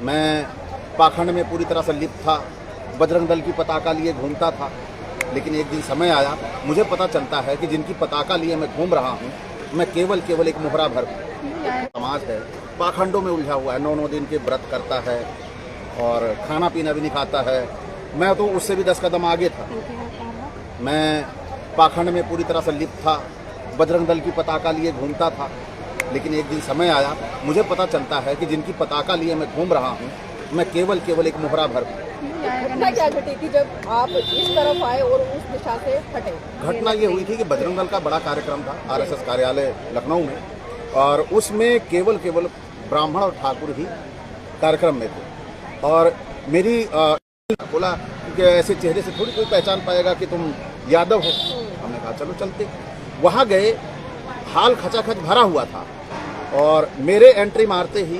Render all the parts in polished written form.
मैं पाखंड में पूरी तरह से लिप्त था, बजरंग दल की पताका लिए घूमता था। लेकिन एक दिन समय आया, मुझे पता चलता है कि जिनकी पताका लिए मैं घूम रहा हूँ, मैं केवल एक मोहरा भर समाज है, पाखंडों में उलझा हुआ है, 9 दिन के व्रत करता है और खाना पीना भी नहीं खाता है। मैं तो उससे भी 10 कदम आगे था। मैं पाखंड में पूरी तरह से लिप्त था, बजरंग दल की पताका लिए घूमता था। लेकिन एक दिन समय आया, मुझे पता चलता है कि जिनकी पताका लिए मैं घूम रहा हूँ, मैं केवल एक मोहरा भर। घटना क्या घटी थी जब आप इस तरफ आए और उस दिशा से हटे? घटना ये हुई थी कि बजरंग दल का बड़ा कार्यक्रम था आरएसएस कार्यालय लखनऊ में, और उसमें केवल ब्राह्मण और ठाकुर ही कार्यक्रम में थे। और मेरी बोला कि ऐसे चेहरे से थोड़ी कोई पहचान पाएगा कि तुम यादव हो। हमने कहा चलो चलते। वहाँ गए, हाल खचाखच भरा हुआ था और मेरे एंट्री मारते ही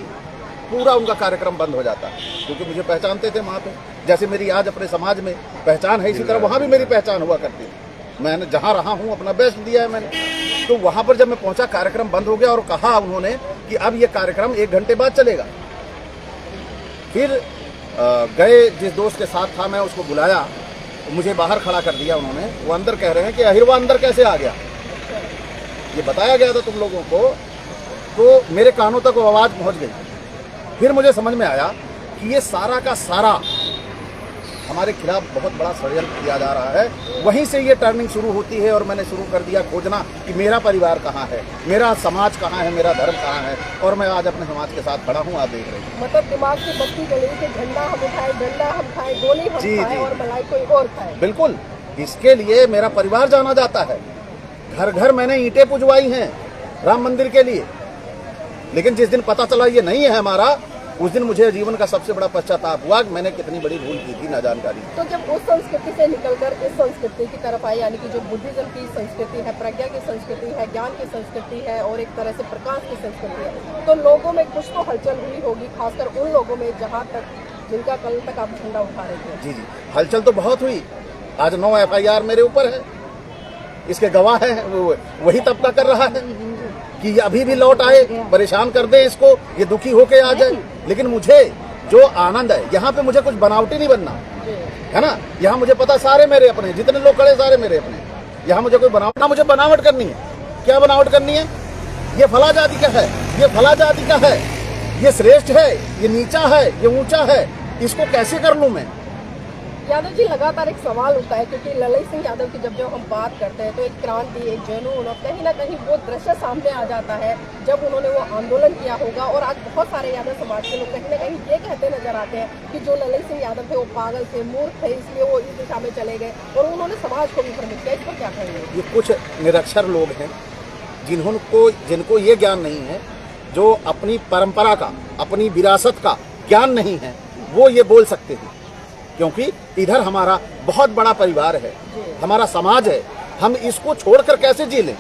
पूरा उनका कार्यक्रम बंद हो जाता, क्योंकि मुझे पहचानते थे वहाँ पे। जैसे मेरी आज अपने समाज में पहचान है, इसी तरह वहाँ भी मेरी पहचान हुआ करती है। मैंने जहाँ रहा हूँ अपना बेस्ट दिया है मैंने। तो वहाँ पर जब मैं पहुँचा, कार्यक्रम बंद हो गया और कहा उन्होंने कि अब ये कार्यक्रम 1 घंटे बाद चलेगा। फिर गए, जिस दोस्त के साथ था मैं उसको बुलाया, मुझे बाहर खड़ा कर दिया उन्होंने। वो अंदर कह रहे हैं कि अहिरवा अंदर कैसे आ गया, ये बताया गया था तुम लोगों को। तो मेरे कानों तक वो आवाज़ पहुँच गई। फिर मुझे समझ में आया कि ये सारा का सारा हमारे खिलाफ बहुत बड़ा षड्यंत्र किया जा रहा है। वहीं से ये टर्निंग शुरू होती है और मैंने शुरू कर दिया खोजना कि मेरा परिवार कहाँ है, मेरा समाज कहाँ है, मेरा धर्म कहाँ है। और मैं आज अपने समाज के साथ खड़ा हूँ, आप देख रहे हैं। मतलब दिमाग की बत्ती जली कि झंडा हम उठाए, डंडा हम खाए, गोली हम खाए और मलाई कोई और खाए। बिल्कुल, इसके लिए मेरा परिवार जाना जाता है। घर घर मैंने ईंटें पुजवाई हैं राम मंदिर के लिए। लेकिन जिस दिन पता चला ये नहीं है हमारा, उस दिन मुझे जीवन का सबसे बड़ा पश्चाताप हुआ कि मैंने कितनी बड़ी भूल की थी, ना जानकारी। तो जब उस संस्कृति से निकलकर इस संस्कृति की तरफ आए, यानी कि जो बुद्धिज्म की संस्कृति है, प्रज्ञा की संस्कृति है, ज्ञान की संस्कृति है और एक तरह से प्रकाश की संस्कृति है, तो लोगों में कुछ तो हलचल हुई होगी, खासकर उन लोगों में जहाँ तक जिनका कल तक आप झंडा उठा रहे थे। जी, हलचल तो बहुत हुई। आज 9 FIR मेरे ऊपर है, इसके गवाह है। वही तबका कर रहा है कि ये अभी भी लौट आए, परेशान कर दे इसको, ये दुखी होके आ जाए। लेकिन मुझे जो आनंद है, यहाँ पे मुझे कुछ बनावटी नहीं बनना है ना। यहाँ मुझे पता सारे मेरे अपने, जितने लोग खड़े सारे मेरे अपने। यहाँ मुझे कोई मुझे बनावट करनी है। क्या बनावट करनी है? ये फला जाति का है, ये फला जाति का है, ये श्रेष्ठ है, ये नीचा है, ये ऊंचा है, इसको कैसे कर लूं मैं? यादव जी, लगातार एक सवाल उठता है क्योंकि ललित सिंह यादव की जब हम बात करते हैं तो एक क्रांति, एक जुनून और कहीं ना कहीं वो दृश्य सामने आ जाता है जब उन्होंने वो आंदोलन किया होगा। और आज बहुत सारे यादव समाज के लोग कहीं ना कहीं ये कहते नजर आते हैं कि जो ललित सिंह यादव थे वो पागल थे, मूर्ख थे, इसलिए वो इस दिशा में चले गए और उन्होंने समाज को भी भ्रमित किया। इस पर क्या कहेंगे? ये कुछ निरक्षर लोग हैं जिनको ये ज्ञान नहीं है, जो अपनी परंपरा का, अपनी विरासत का ज्ञान नहीं है, वो ये बोल सकते हैं। क्योंकि इधर हमारा बहुत बड़ा परिवार है, हमारा समाज है, हम इसको छोड़कर कैसे जी लें?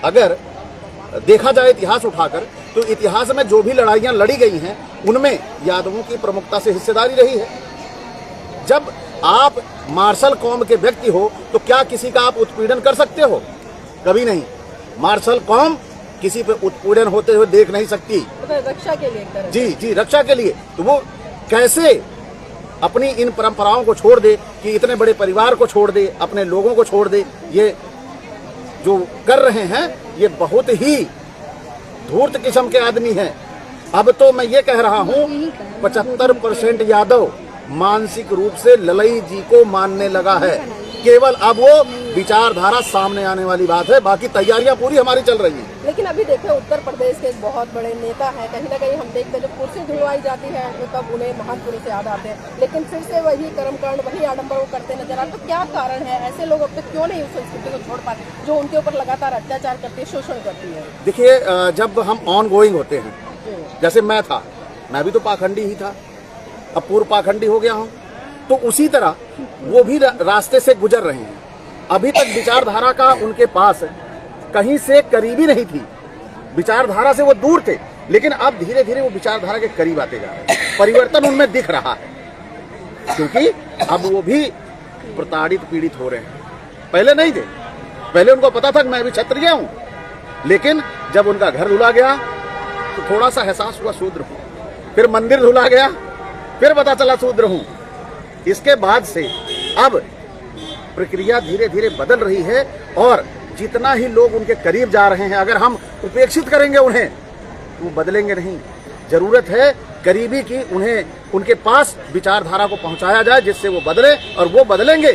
अगर देखा जाए इतिहास उठाकर, तो इतिहास में जो भी लड़ाइयां लड़ी गई हैं, उनमें यादवों की प्रमुखता से हिस्सेदारी रही है। जब आप मार्शल कौम के व्यक्ति हो, तो क्या किसी का आप उत्पीड़न कर सकते हो? कभी नहीं। मार्शल कौम किसी पे उत्पीड़न होते हुए देख नहीं सकती। रक्षा के लिए जी, रक्षा के लिए। तो वो कैसे अपनी इन परंपराओं को छोड़ दे, कि इतने बड़े परिवार को छोड़ दे, अपने लोगों को छोड़ दे? ये जो कर रहे हैं, ये बहुत ही धूर्त किस्म के आदमी हैं। अब तो मैं ये कह रहा हूँ, 75% यादव मानसिक रूप से ललई जी को मानने लगा है। केवल अब वो विचारधारा सामने आने वाली बात है, बाकी तैयारियां पूरी हमारी चल रही हैं। लेकिन अभी देखें, उत्तर प्रदेश के एक बहुत बड़े नेता है, कहीं ना कहीं हम देखते हैं जब कुर्सी धुलवाई जाती है तो तब उन्हें महान पुरुष याद आते हैं, लेकिन फिर से वही कर्मकांड, वही आडंबर वो करते नजर आते। तो क्या कारण है? ऐसे लोग अब तक क्यों नहीं उस संस्कृति को छोड़ पाते जो उनके ऊपर लगातार अत्याचार करती है, शोषण करती है? देखिए, जब हम ऑन गोइंग होते हैं, जैसे मैं था, मैं भी तो पाखंडी ही था, अब पूर्व पाखंडी हो गया हूँ, तो उसी तरह वो भी रास्ते से गुजर रहे हैं। अभी तक विचारधारा का उनके पास कहीं से करीबी नहीं थी, विचारधारा से वो दूर थे, लेकिन अब धीरे धीरे वो विचारधारा के करीब आते जा रहे हैं। परिवर्तन उनमें दिख रहा है, क्योंकि अब वो भी प्रताड़ित, पीड़ित हो रहे हैं। पहले नहीं थे, पहले उनको पता था कि मैं भी क्षत्रिय हूं, लेकिन जब उनका घर धुला गया तो थोड़ा सा एहसास हुआ शूद्र हूं। फिर मंदिर धुला गया, फिर पता चला शूद्र हूं। इसके बाद से अब प्रक्रिया धीरे धीरे बदल रही है और जितना ही लोग उनके करीब जा रहे हैं, अगर हम उपेक्षित करेंगे उन्हें तो वो बदलेंगे नहीं। जरूरत है करीबी की, उन्हें उनके पास विचारधारा को पहुंचाया जाए जिससे वो बदले, और वो बदलेंगे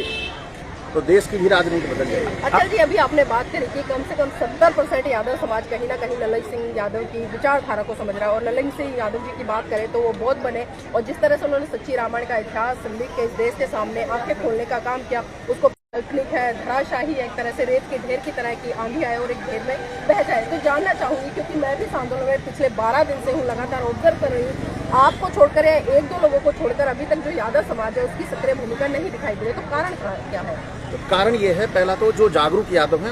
तो देश की भी राजनीति बदल जाएगी। अच्छा जी, अभी आपने बात करी कि कम से कम 70% यादव समाज कहीं ना कहीं ललन सिंह यादव की विचारधारा को समझ रहा है, और ललन सिंह यादव जी की बात करें तो वो बौद्ध बने, और जिस तरह से उन्होंने सच्ची रामायण का इतिहास लिख के इस देश के सामने आंखें खोलने का काम किया, उसको काल्पनिक है, धराशाही है, एक तरह से रेत के ढेर की तरह की आंधी आए और एक ढेर में बह जाए। तो जानना चाहूंगी, क्योंकि मैं भी इस आंदोलन में पिछले 12 दिन से हूँ, लगातार ऑब्जर्व कर रही हूँ, आपको छोड़कर या 1-2 लोगों को छोड़कर अभी तक जो यादव समाज है उसकी सक्रिय भूमिका नहीं दिखाई दे रही। तो कारण क्या है? कारण ये है, पहला तो जो जागरूक यादव हैं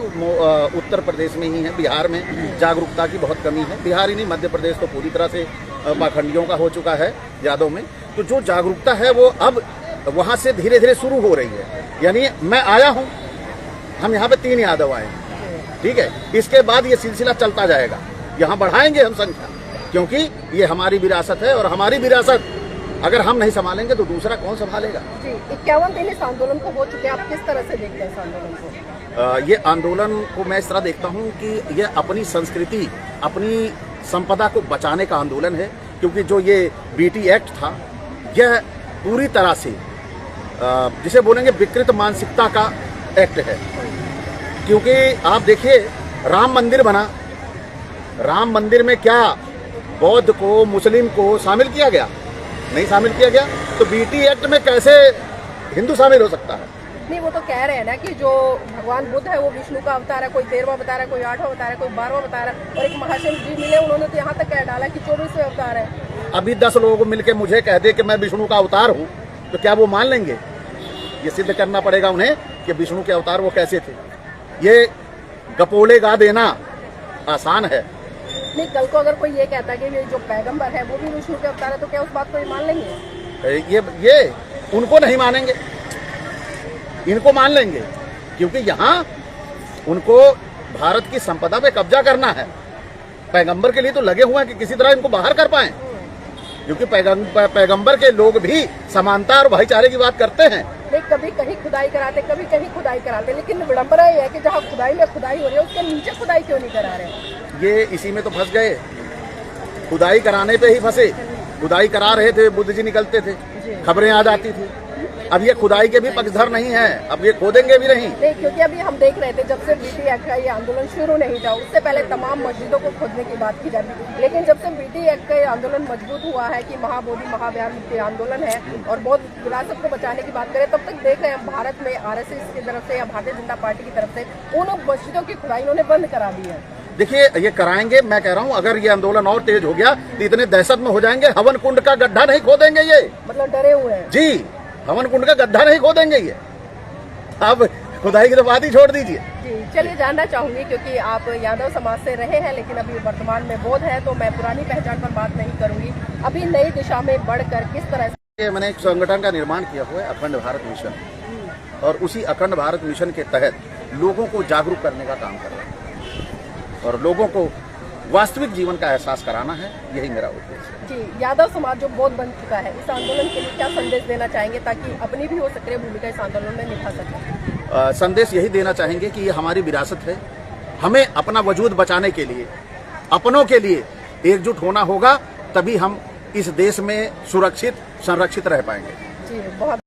उत्तर प्रदेश में ही है, बिहार में जागरूकता की बहुत कमी है। बिहार ही नहीं, मध्य प्रदेश तो पूरी तरह से पाखंडियों का हो चुका है यादव में। तो जो जागरूकता है वो अब वहां से धीरे धीरे शुरू हो रही है। यानी मैं आया हूं, हम यहाँ पे 3 यादव आए, ठीक है, इसके बाद ये सिलसिला चलता जाएगा, यहाँ बढ़ाएंगे हम संख्या, क्योंकि ये हमारी विरासत है, और हमारी विरासत अगर हम नहीं संभालेंगे तो दूसरा कौन संभालेगा। जी, 51 दिन इस आंदोलन को हो चुके हैं, आप किस तरह से देखते हैं इस आंदोलन को? ये आंदोलन को मैं इस तरह देखता हूँ कि यह अपनी संस्कृति, अपनी संपदा को बचाने का आंदोलन है, क्योंकि जो ये बीटी एक्ट था, यह पूरी तरह से जिसे बोलेंगे विकृत मानसिकता का एक्ट है। क्योंकि आप देखिए, राम मंदिर बना, राम मंदिर में क्या बौद्ध को, मुस्लिम को शामिल किया गया? नहीं शामिल किया गया। तो बीटी एक्ट में कैसे हिंदू शामिल हो सकता है? नहीं, वो तो कह रहे हैं ना कि जो भगवान बुद्ध है वो विष्णु का अवतार है, कोई 13वां बता रहा है, कोई 8वां बता रहा है, कोई 12वां बता रहा है, और एक महाशय जी मिले, उन्होंने तो यहाँ तक कह डाला कि 24वें अवतार है। अभी 10 लोग मिलकर मुझे कह दे कि मैं विष्णु का अवतार हूँ, तो क्या वो मान लेंगे? ये सिद्ध करना पड़ेगा उन्हें कि विष्णु के अवतार वो कैसे थे। ये गपोले गा देना आसान है। नहीं, कल को अगर कोई ये कहता है कि ये जो पैगंबर है वो भी विष्णु के अवतार है, तो क्या उस बात को ये मान लेंगे? ये उनको नहीं मानेंगे, इनको मान लेंगे, क्योंकि यहाँ उनको भारत की संपदा पे कब्जा करना है। पैगंबर के लिए तो लगे हुए हैं कि किसी तरह इनको बाहर कर पाएं, क्योंकि पैगंबर के लोग भी समानता और भाईचारे की बात करते हैं। नहीं, कभी कहीं खुदाई कराते, कभी कहीं खुदाई कराते, लेकिन विडंबना ये है कि जहाँ खुदाई में खुदाई हो रही है उसके नीचे खुदाई क्यों नहीं करा रहे? ये इसी में तो फंस गए, खुदाई कराने पे ही फंसे। खुदाई करा रहे थे, बुद्ध जी निकलते थे, खबरें आ जाती थी। अब ये खुदाई के भी पक्षधर नहीं है, अब ये खोदेंगे भी नहीं। नहीं, क्योंकि अभी हम देख रहे थे जब से बीटी एक्ट का ये आंदोलन शुरू नहीं था, उससे पहले तमाम मस्जिदों को खोदने की बात की जाती थी, लेकिन जब से बीटी एक्ट का ये आंदोलन मजबूत हुआ है कि महाबोधि महाविहार मुक्ति आंदोलन है और बौद्ध विरासत को बचाने की बात करें, तब तक देख रहे हैं हम भारत में आरएसएस की तरफ से या भारतीय जनता पार्टी की तरफ से उन मस्जिदों की खुदाई उन्होंने बंद करा दी है। देखिए, ये कराएंगे, मैं कह रहा हूँ, अगर ये आंदोलन और तेज हो गया तो इतने दहशत में हो जाएंगे, हवन कुंड का गड्ढा नहीं खोदेंगे ये। मतलब डरे हुए हैं जी, हवन कुंड का गड्ढा नहीं खोदेंगे ये। अब खुदाई की तो बात ही छोड़ दीजिए। जी, चलिए, जानना चाहूंगी, क्योंकि आप यादव समाज से रहे हैं लेकिन अभी वर्तमान में बौद्ध है, तो मैं पुरानी पहचान पर बात नहीं करूंगी, अभी नई दिशा में बढ़कर किस तरह से? मैंने एक संगठन का निर्माण किया हुआ है, अखंड भारत मिशन, और उसी अखंड भारत मिशन के तहत लोगों को जागरूक करने का काम कर रहा हूँ और लोगों को वास्तविक जीवन का एहसास कराना है, यही मेरा उद्देश्य है। जी, यादव समाज जो बौद्ध बन चुका है, इस आंदोलन के लिए क्या संदेश देना चाहेंगे ताकि अपनी भी हो सक्रिय भूमिका इस आंदोलन में निभा सके? संदेश यही देना चाहेंगे कि ये हमारी विरासत है, हमें अपना वजूद बचाने के लिए, अपनों के लिए एकजुट होना होगा, तभी हम इस देश में सुरक्षित संरक्षित रह पाएंगे। जी, बहुत